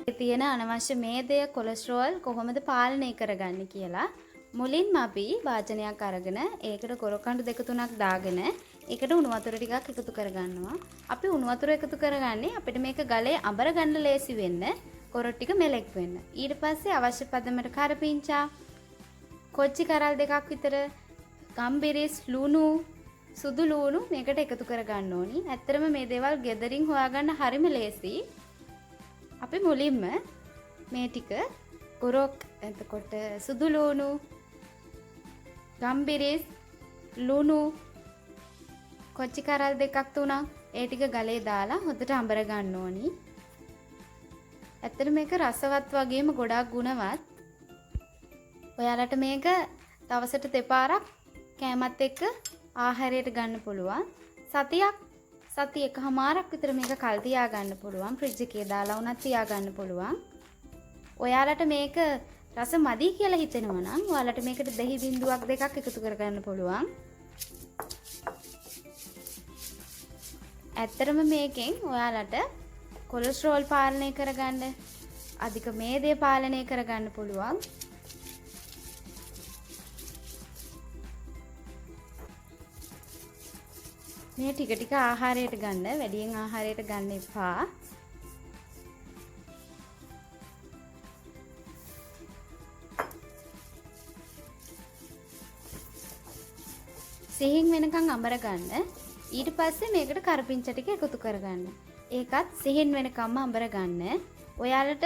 තියෙන අනවශ්‍ය මේදය කොලෙස්ටරෝල් කොහොමද පාලනය කරගන්නේ කියලා මුලින්ම අපි වාජනයක් අරගෙන ඒකට කොරකණ්ඩු දෙක තුනක් දාගෙන ඒකට උණු වතුර ටිකක් එකතු කරගන්නවා. අපි උණු වතුර එකතු කරගන්නේ අපිට මේක ගලේ අඹර ගන්න ලේසි වෙන්න, කොරොට් ටික මෙලෙක් වෙන්න. ඊට පස්සේ අවශ්‍ය පදමට කරපිංචා, කොච්චි කරල් දෙකක් විතර, ගම්බිරිස්, ලුණු, සුදු ලුණු මේකට එකතු කරගන්න ඕනි. ඇත්තටම මේ දේවල් ගෙදරින් හොයාගන්න හරිම ලේසි. අපි මුලින්ම මේ ටික කොරොක් එතකොට සුදු ලුණු, ගම්බිරිස්, ලුණු, කොච්චි කරල් දෙකක් තුනක් ඒ ටික ගලේ දාලා හොඳට අඹර ගන්න ඕනි. ඇත්තට මේක රසවත් වගේම ගොඩාක් ගුණවත්. ඔයාලට මේක දවසට දෙපාරක් කෑමත් එක්ක ආහාරයට ගන්න පුළුවන්. සති එකමාරක් විතර මේක කල් තියා ගන්න පුළුවන්. ෆ්‍රිජ් එකේ දාලා උනත් තියා ගන්න පුළුවන්. ඔයාලට මේක රස මදි කියලා හිතෙනවා නම් ඔයාලට මේකට දහි බින්දුවක් දෙකක් එකතු කරගන්න පුළුවන්. ඇත්තටම මේකෙන් ඔයාලට කොලෙස්ටරෝල් පාලනය කරගන්න, අධික මේදය පාලනය කරගන්න පුළුවන්. මේ ටික ටික ආහාරයට ගන්න, වැඩියෙන් ආහාරයට ගන්න එපා. සිහින් වෙනකන් අඹර ගන්න. ඊට පස්සේ මේකට කරපිංච ටික එකතු කරගන්න. ඒකත් සිහින් වෙනකම්ම අඹර ගන්න. ඔයාලට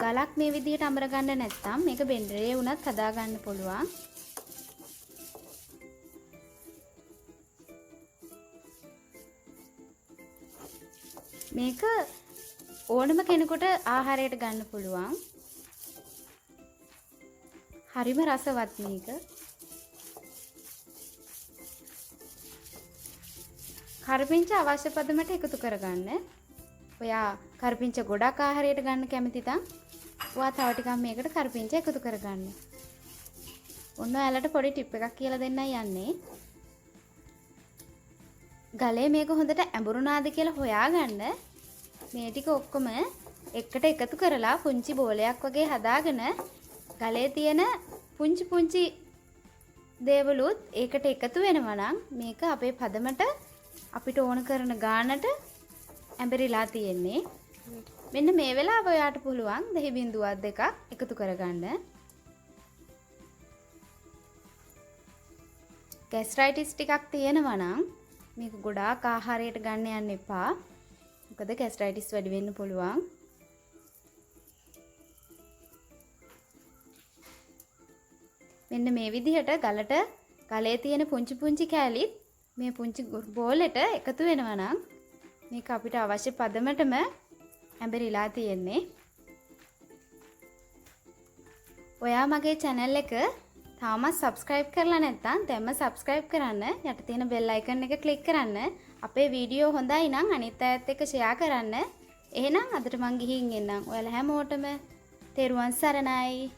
ගලක් මේ විදිහට අඹර ගන්න නැත්නම් මේක බෙන්ඩරේ වුණත් හදා ගන්න පුළුවන්. මේක ඕනම කෙනෙකුට ආහාරයට ගන්න පුළුවන්. හරිම රසවත් මේක. කරපිංච අවශ්‍ය පදමට එකතු කරගන්න. ඔයා කරපිංච ගොඩක් ආහාරයට ගන්න කැමති නම් ඔයා තව ටිකක් මේකට කරපිංච එකතු කරගන්න. ඔන්න ඔයාලට පොඩි ටිප් එකක් කියලා දෙන්නයි යන්නේ. ගලේ මේක හොඳට ඇඹරුණාද කියලා හොයාගන්න මේ ටික ඔක්කොම එකට එකතු කරලා පුංචි බෝලයක් වගේ හදාගෙන ගලේ තියෙන පුංචි දේවලුත් ඒකට එකතු වෙනවා නම් මේක අපේ පදමට අපිට ඕන කරන ගානට ඇඹරිලා තියෙන්නේ. මෙන්න මේ වෙලාව ඔයාට පුළුවන් දහි බින්දුවක් දෙකක් එකතු කරගන්න. ગેස්ට්‍රයිටිස් ටිකක් තියෙනවා නම් මේක ගොඩාක් ආහාරයට ගන්න යන්න එපා. මොකද ગેස්ට්‍රයිටිස් වැඩි වෙන්න පුළුවන්. මෙන්න මේ විදිහට ගලේ තියෙන පුංචි කෑලිත් මේ පුංචි බෝලෙට එකතු වෙනවා නම් මේක අපිට අවශ්‍ය පදමටම ඇඹරිලා තියෙන්නේ. ඔයා මගේ channel එක තාමත් subscribe කරලා නැත්නම් දැන්ම subscribe කරන්න. යට තියෙන bell icon එක click කරන්න. අපේ වීඩියෝ හොඳයි නම් අනිත් අයත් එක්ක share කරන්න. එහෙනම් අදට මං ගිහින් එන්නම්. ඔයාලා හැමෝටම තෙරුවන් සරණයි.